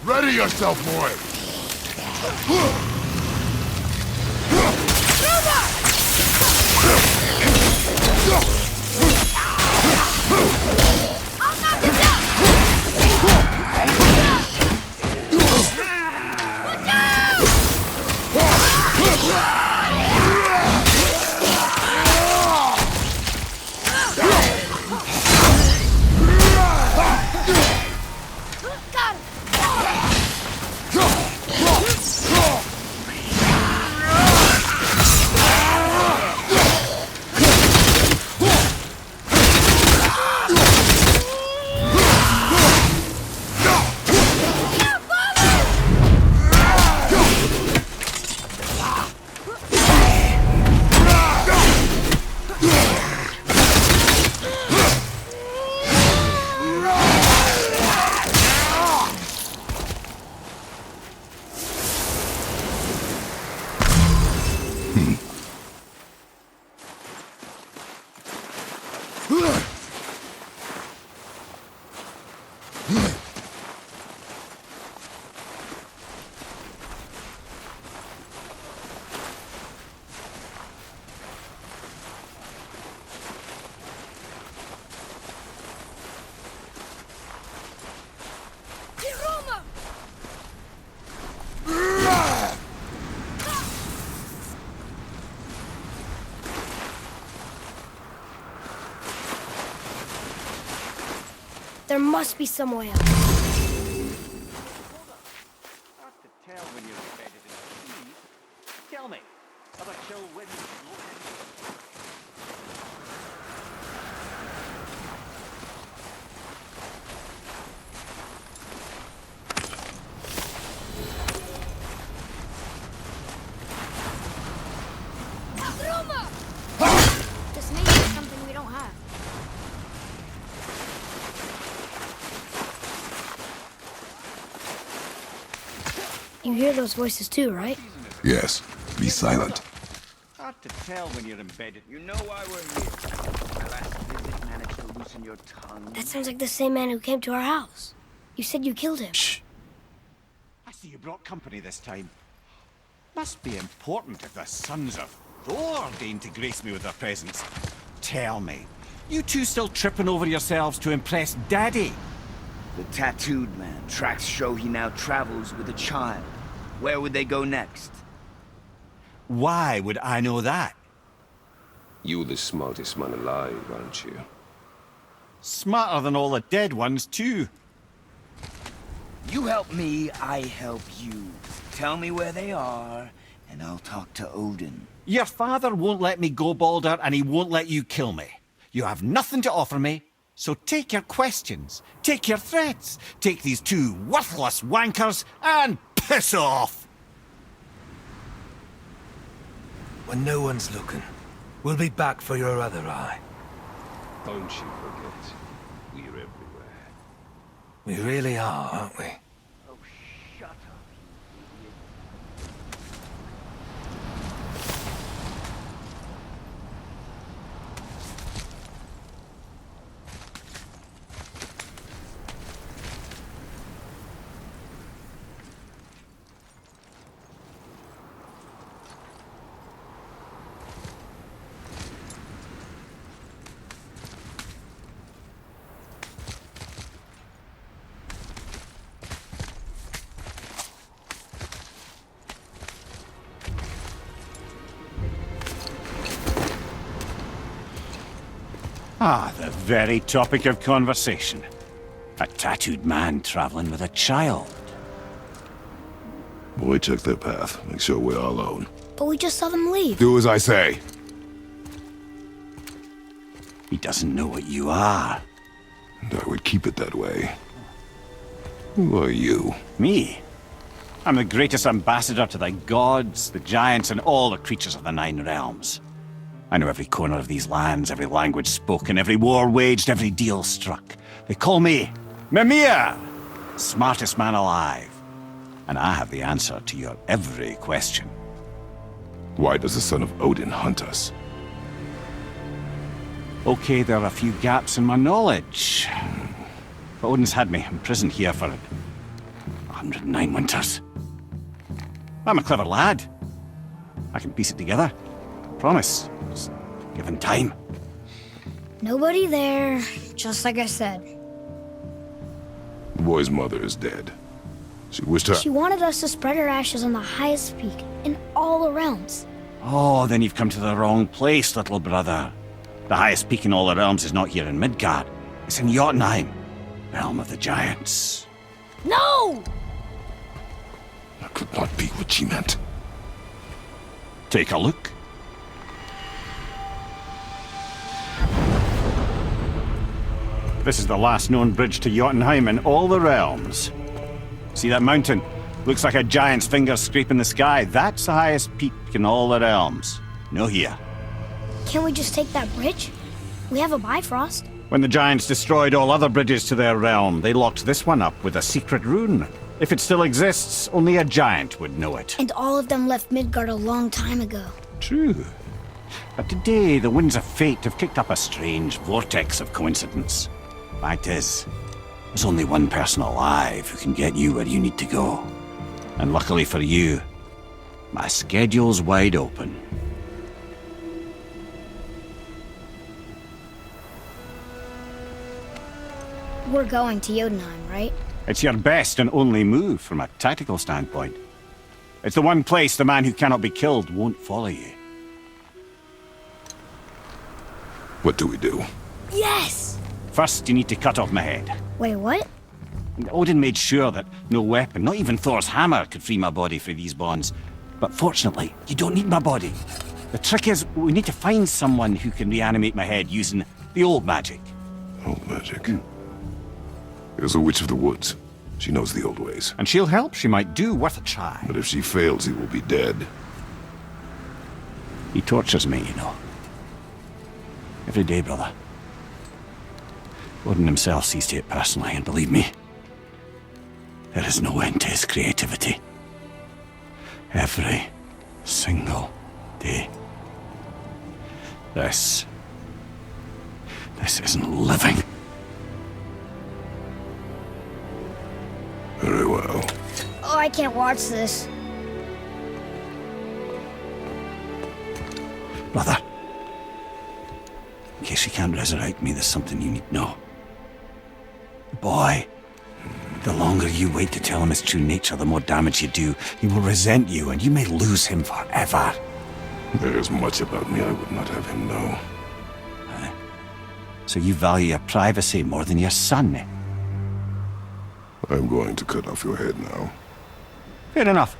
Ready yourself, boy! There must be some way out. Hard to tell when you're embedded in a tree. Tell me, have a chill wind blowing? This may be something we don't have. You hear those voices too, right? Yes. Be silent. Hard to tell when you're embedded. You know why we're here. My last visit managed to loosen your tongue. That sounds like the same man who came to our house. You said you killed him. Shh. I see you brought company this time. Must be important if the sons of Thor deign to grace me with their presence. Tell me, you two still tripping over yourselves to impress Daddy? The tattooed man. Tracks show he now travels with a child. Where would they go next? Why would I know that? You're the smartest man alive, aren't you? Smarter than all the dead ones, too. You help me, I help you. Tell me where they are, and I'll talk to Odin. Your father won't let me go, Baldur, and he won't let you kill me. You have nothing to offer me, so take your questions, take your threats, take these two worthless wankers, and piss off! When no one's looking, we'll be back for your other eye. Don't you forget, we're everywhere. We really are, aren't we? Oh, shut up. Ah, the very topic of conversation. A tattooed man traveling with a child. Boy, check their path. Make sure we're all alone. But we just saw them leave. Do as I say. He doesn't know what you are. And I would keep it that way. Who are you? Me? I'm the greatest ambassador to the gods, the giants, and all the creatures of the Nine Realms. I know every corner of these lands, every language spoken, every war waged, every deal struck. They call me Mimir, smartest man alive. And I have the answer to your every question. Why does the son of Odin hunt us? Okay, there are a few gaps in my knowledge. But Odin's had me imprisoned here for 109 winters. I'm a clever lad. I can piece it together. Promise. Just given time. Nobody there, just like I said. The boy's mother is dead. She wished her... She wanted us to spread her ashes on the highest peak in all the realms. Oh, then you've come to the wrong place, little brother. The highest peak in all the realms is not here in Midgard. It's in Jotunheim, realm of the giants. No! That could not be what she meant. Take a look. This is the last known bridge to Jotunheim in all the realms. See that mountain? Looks like a giant's finger scraping the sky. That's the highest peak in all the realms. No here. Can't we just take that bridge? We have a Bifrost. When the giants destroyed all other bridges to their realm, they locked this one up with a secret rune. If it still exists, only a giant would know it. And all of them left Midgard a long time ago. True. But today, the winds of fate have kicked up a strange vortex of coincidence. Fact is, there's only one person alive who can get you where you need to go. And luckily for you, my schedule's wide open. We're going to Jotunheim, right? It's your best and only move from a tactical standpoint. It's the one place the man who cannot be killed won't follow you. What do we do? Yes! First, you need to cut off my head. Wait, what? Odin made sure that no weapon, not even Thor's hammer, could free my body from these bonds. But fortunately, you don't need my body. The trick is, we need to find someone who can reanimate my head using the old magic. Old magic. There's a witch of the woods. She knows the old ways. And she'll help, she might do, worth a try. But if she fails, he will be dead. He tortures me, you know. Every day, brother. Odin himself sees to it personally, and believe me, there is no end to his creativity. Every single day. This isn't living. Very well. Oh, I can't watch this. Brother, in case he can't resurrect me, there's something you need to know. The boy, the longer you wait to tell him his true nature, the more damage you do. He will resent you, and you may lose him forever. There is much about me I would not have him know. So you value your privacy more than your son, eh? I'm going to cut off your head now. Fair enough.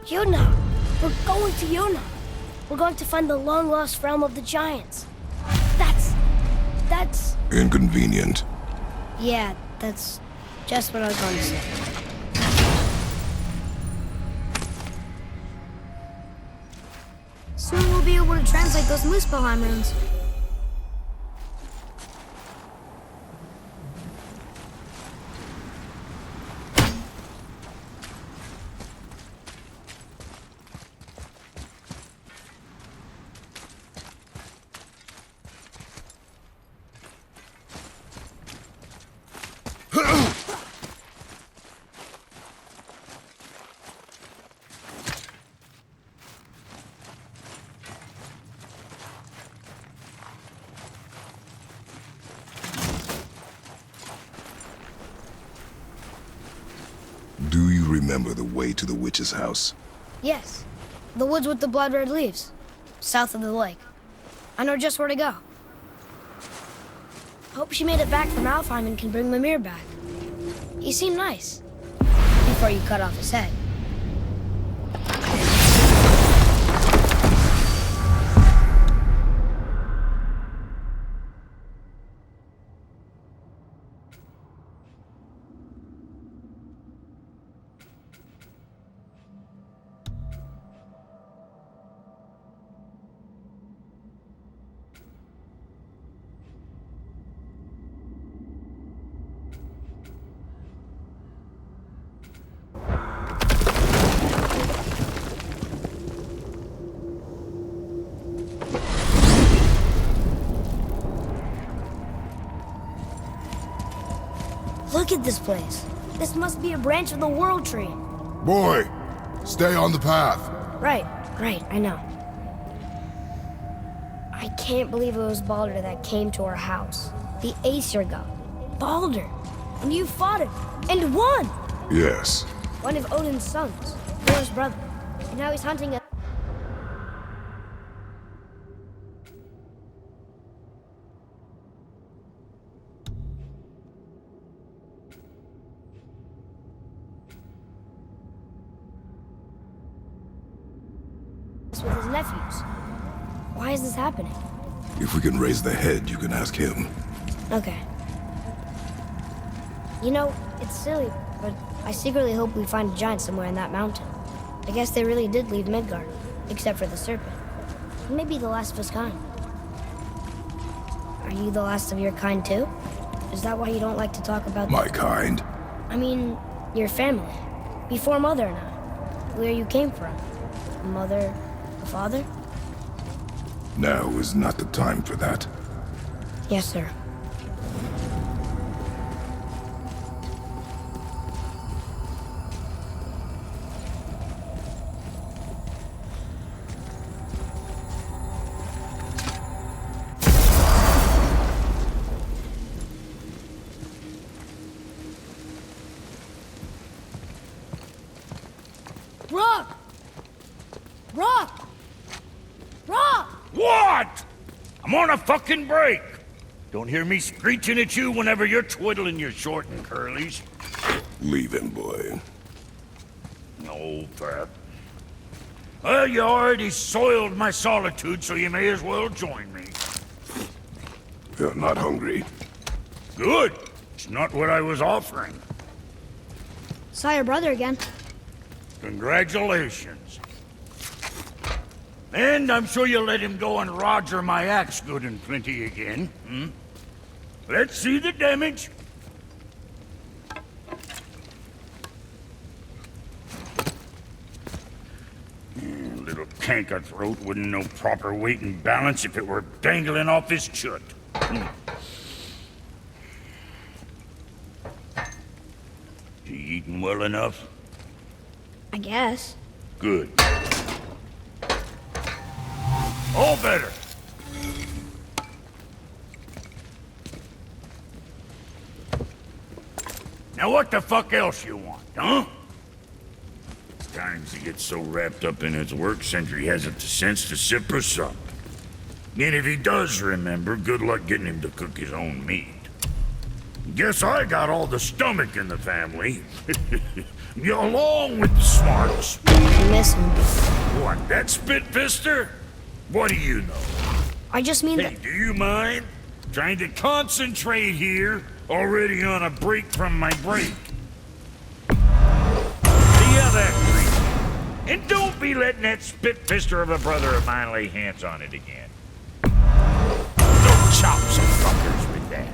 Jotunheim! We're going to Jotunheim! We're going to find the long-lost realm of the giants. That's... Inconvenient. Yeah, that's just what I was going to say. Soon we'll be able to translate those Muspelheim runes. Do you remember the way to the witch's house? Yes, the woods with the blood-red leaves, south of the lake. I know just where to go. Hope she made it back from Alfheim and can bring Mimir back. He seemed nice. Before you cut off his head. Look at this place. This must be a branch of the World Tree. Boy, stay on the path. Right, I know. I can't believe it was Baldur that came to our house. The Aesir god. Baldur. And you fought him. And won! Yes. One of Odin's sons. Thor's brother. And now he's hunting us. With his nephews. Why is this happening? If we can raise the head, you can ask him. Okay. You know, it's silly, but I secretly hope we find a giant somewhere in that mountain. I guess they really did leave Midgard, except for the serpent. Maybe the last of his kind. Are you the last of your kind too? Is that why you don't like to talk about My kind? I mean, your family. Before Mother and I. Where you came from. Mother, the father? Now is not the time for that. Yes, sir. Rock! Rock! Rock! What? I'm on a fucking break. Don't hear me screeching at you whenever you're twiddling your short and curlies. Leave him, boy. No, Pat. Well, you already soiled my solitude, so you may as well join me. You're not hungry. Good. It's not what I was offering. Saw your brother again. Congratulations. And I'm sure you'll let him go and Roger my axe good and plenty again, hmm? Let's see the damage. Little canker-throat wouldn't know proper weight and balance if it were dangling off his chut. You eating well enough? I guess. Good. All better. Now what the fuck else you want, huh? Times he gets so wrapped up in his work, Sentry hasn't the sense to sip or sup. And if he does remember, good luck getting him to cook his own meat. Guess I got all the stomach in the family. Along with the smarts. I miss him. What, that spit-fister? What do you know? I just mean Hey, do you mind? Trying to concentrate here, already on a break from my break. See how that treats you. And don't be letting that spit-fister of a brother of mine lay hands on it again. Don't chop some fuckers with that.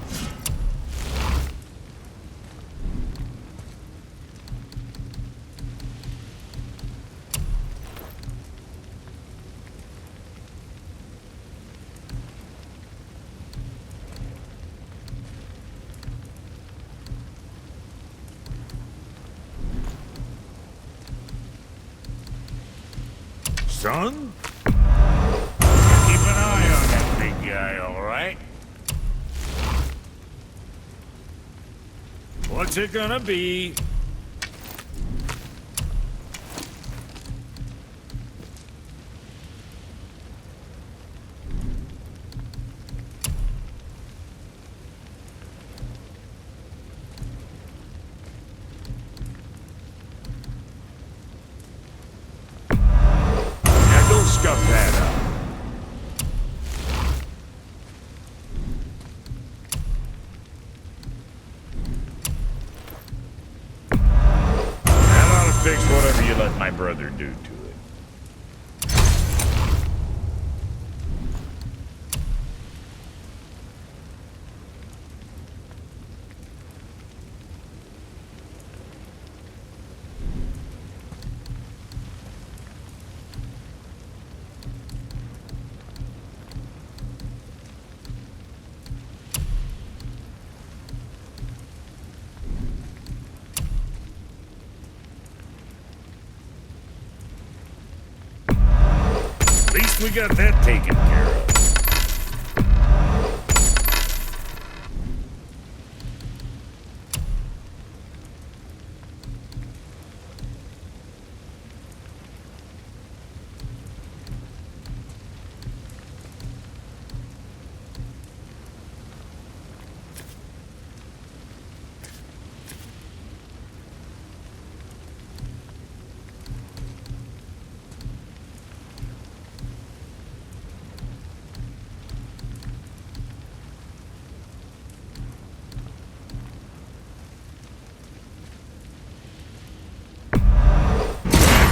Son? Keep an eye on that big guy, all right? What's it gonna be? brother do to it? At least we got that taken care of.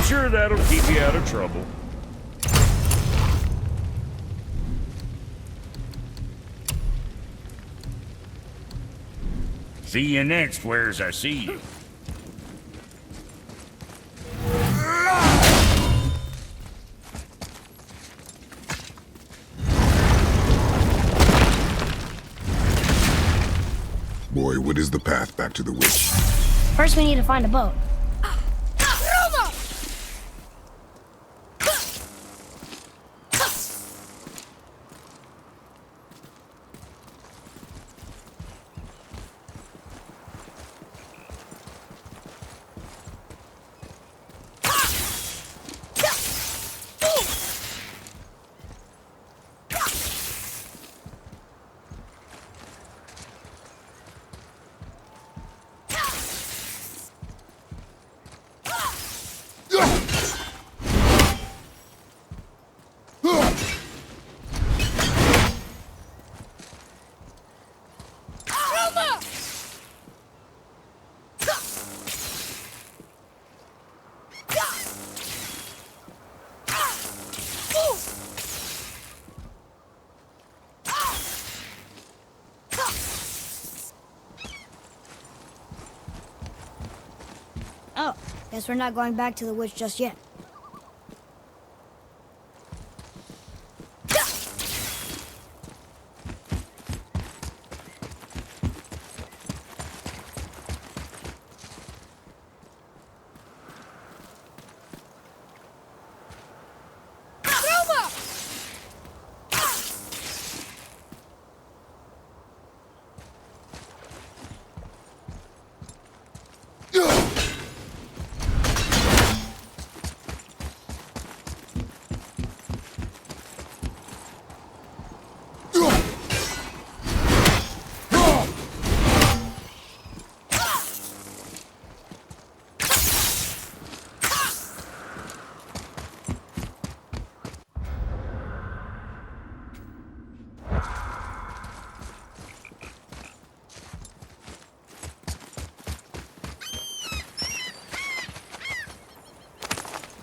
Sure, that'll keep you out of trouble. See you next, where's I see you. Boy, what is the path back to the witch? First, we need to find a boat. Oh, guess we're not going back to the witch just yet.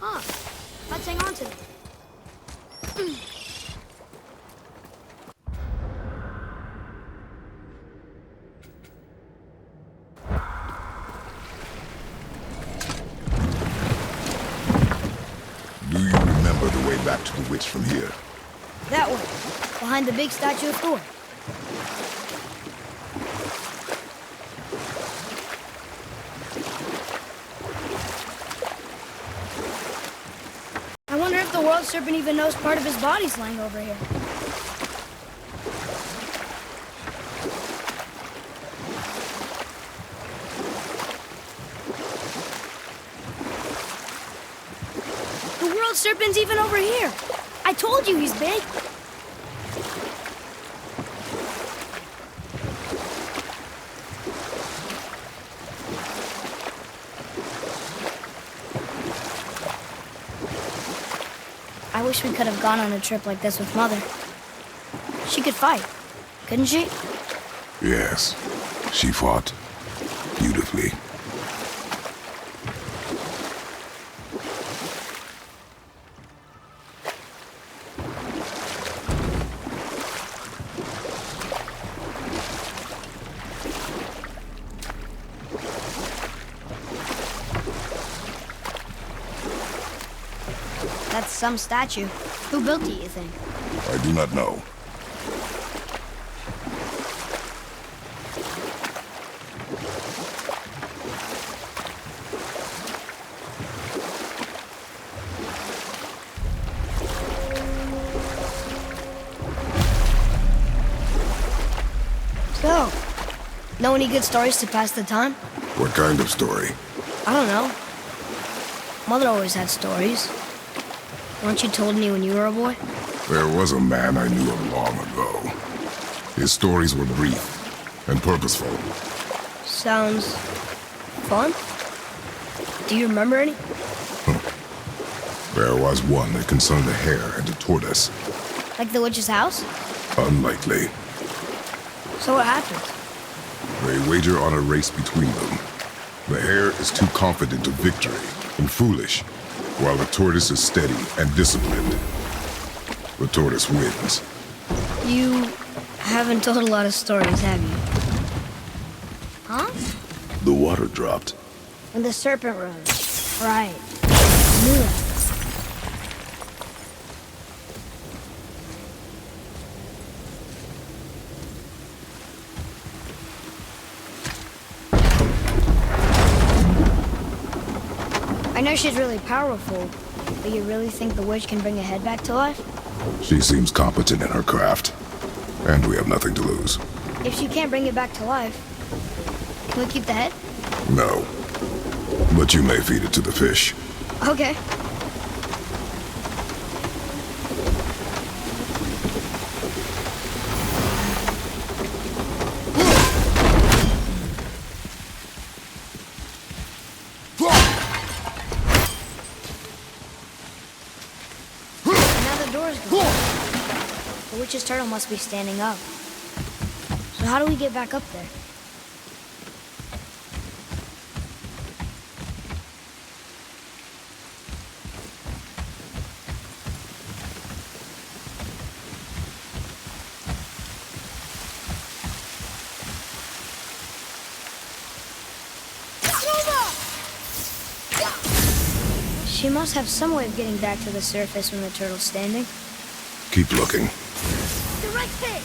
Huh. Let's hang on to them. Do you remember the way back to the witch from here? That way, behind the big statue of Thor. I wonder if the world serpent even knows part of his body's lying over here. The world serpent's even over here. I told you he's big. I wish we could have gone on a trip like this with Mother. She could fight, couldn't she? Yes. She fought beautifully. some statue. Who built it, you think? I do not know. So, know any good stories to pass the time? What kind of story? I don't know. Mother always had stories. Weren't you told any when you were a boy? There was a man I knew of long ago. His stories were brief and purposeful. Sounds fun. Do you remember any? There was one that concerned a hare and a tortoise. Like the witch's house? Unlikely. So what happens? They wager on a race between them. The hare is too confident of victory and foolish, while the tortoise is steady and disciplined. The tortoise wins. You haven't told a lot of stories, have you? Huh? The water dropped. When the serpent rose. Right. I knew that. I know she's really powerful, but you really think the witch can bring a head back to life? She seems competent in her craft, and we have nothing to lose. If she can't bring it back to life, can we keep the head? No. But you may feed it to the fish. Okay. Now the door's gone. The witch's turtle must be standing up. So how do we get back up there? She must have some way of getting back to the surface when the turtle's standing. Keep looking. Direct hit!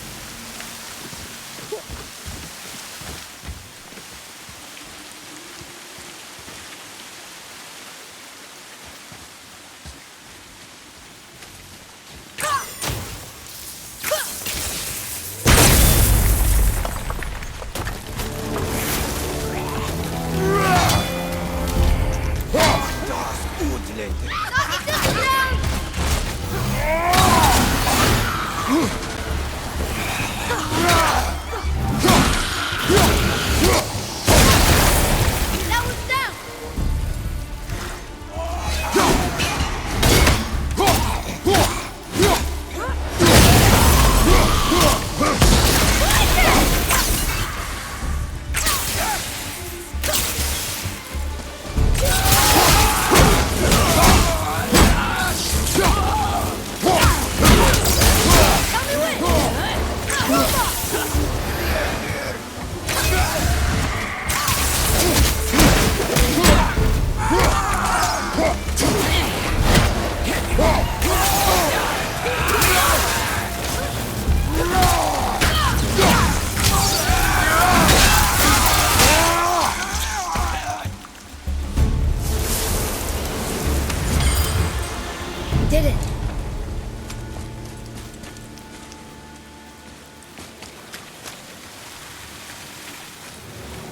Did it.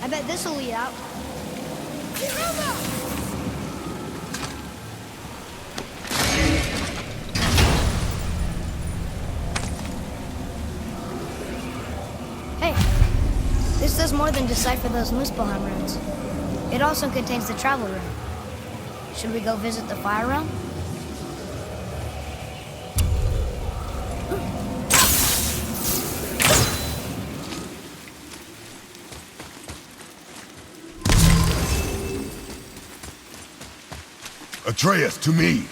I bet this'll lead out. Hey, this does more than decipher those Muspelheim runes. It also contains the travel rune. Should we go visit the fire realm? Atreus, to me!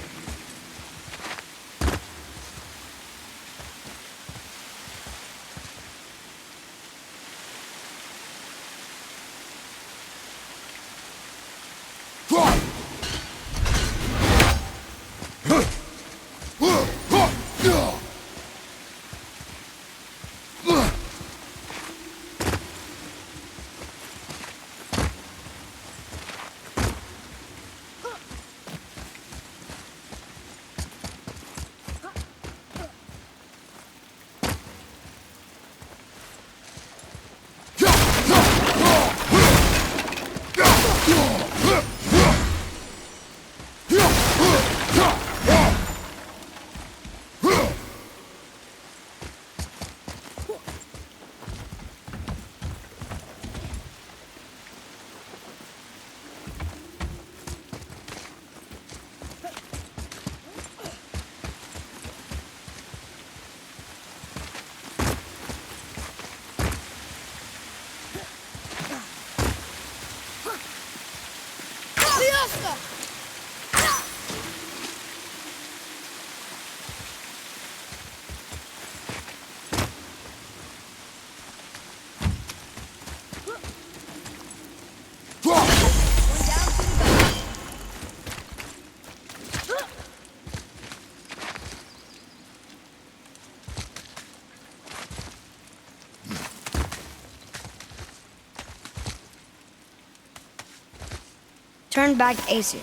returned back to Aesir.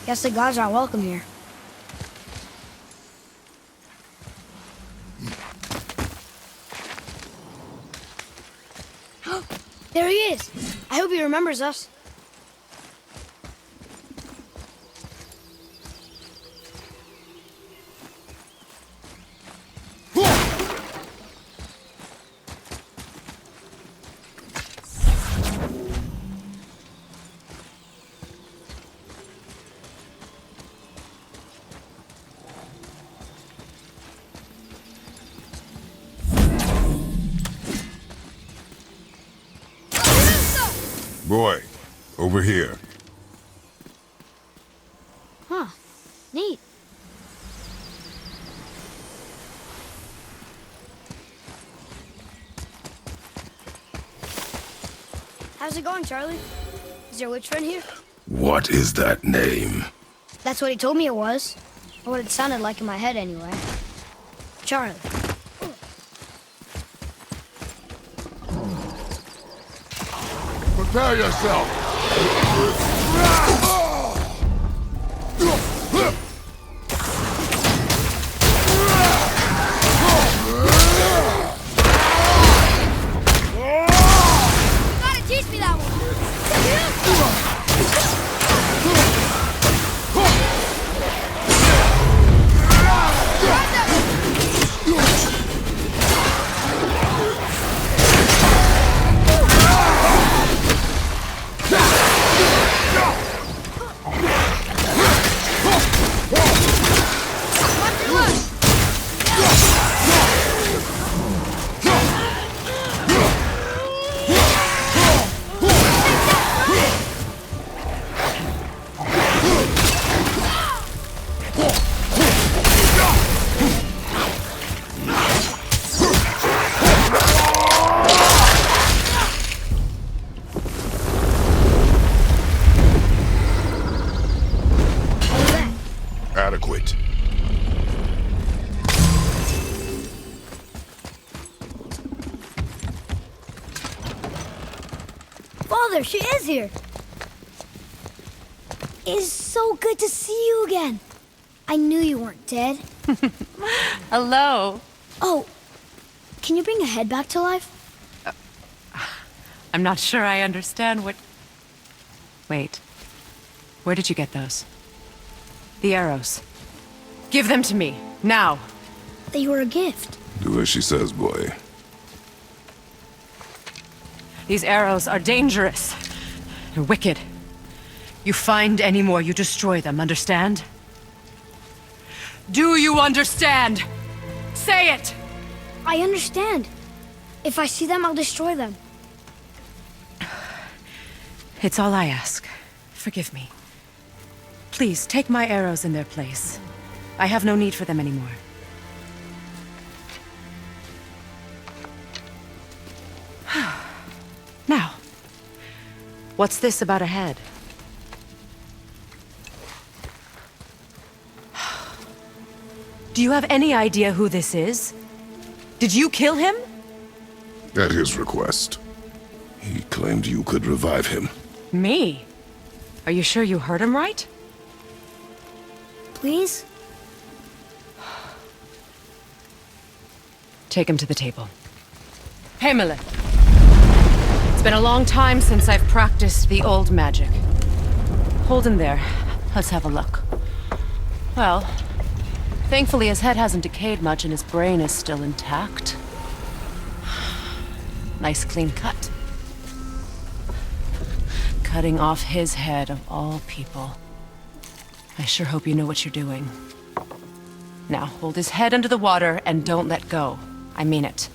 Guess the gods are welcome here. There he is! I hope he remembers us. Boy, over here. Huh. Neat. How's it going, Charlie? Is your witch friend here? What is that name? That's what he told me it was. Or what it sounded like in my head, anyway. Charlie. Prepare yourself! You gotta teach me that one! Adequate. Father, she is here! It is so good to see you again. I knew you weren't dead. Hello. Oh, can you bring a head back to life? I'm not sure I understand what... Wait. Where did you get those? The arrows. Give them to me, now. They were a gift. Do as she says, boy. These arrows are dangerous. They're wicked. You find any more, you destroy them, understand? Do you understand? Say it! I understand. If I see them, I'll destroy them. It's all I ask. Forgive me. Please, take my arrows in their place. I have no need for them anymore. Now, what's this about a head? Do you have any idea who this is? Did you kill him? At his request. He claimed you could revive him. Me? Are you sure you heard him right? Please? Take him to the table. Heimele. It's been a long time since I've practiced the old magic. Hold him there. Let's have a look. Well, thankfully his head hasn't decayed much and his brain is still intact. Nice clean cut. Cutting off his head of all people. I sure hope you know what you're doing. Now, hold his head under the water and don't let go. I mean it.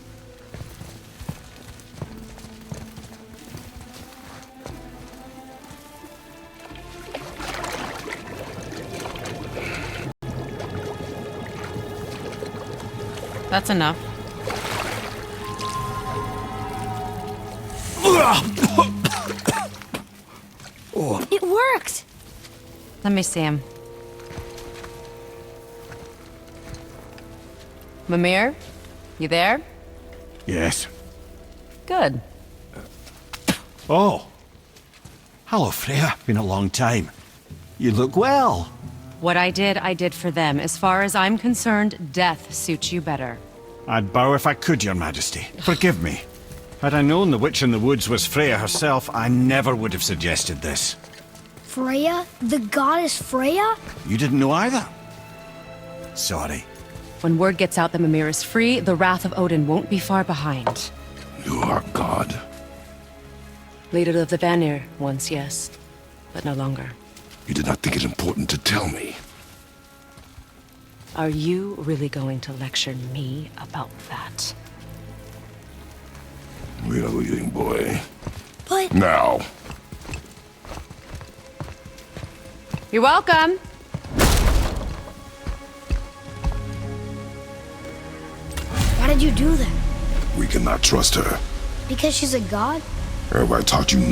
That's enough. It worked! Let me see him. Mimir? You there? Yes. Good. Oh. Hello, Freya. Been a long time. You look well. What I did for them. As far as I'm concerned, death suits you better. I'd bow if I could, Your Majesty. Forgive me. Had I known the witch in the woods was Freya herself, I never would have suggested this. Freya? The goddess Freya? You didn't know either? Sorry. When word gets out that Mimir is free, the wrath of Odin won't be far behind. You are God. Leader of the Vanir, once yes, but no longer. You did not think it important to tell me. Are you really going to lecture me about that? We are leaving, boy. But Now. You're welcome. why did you do that? We cannot trust her. Because she's a god? Have I taught you nothing?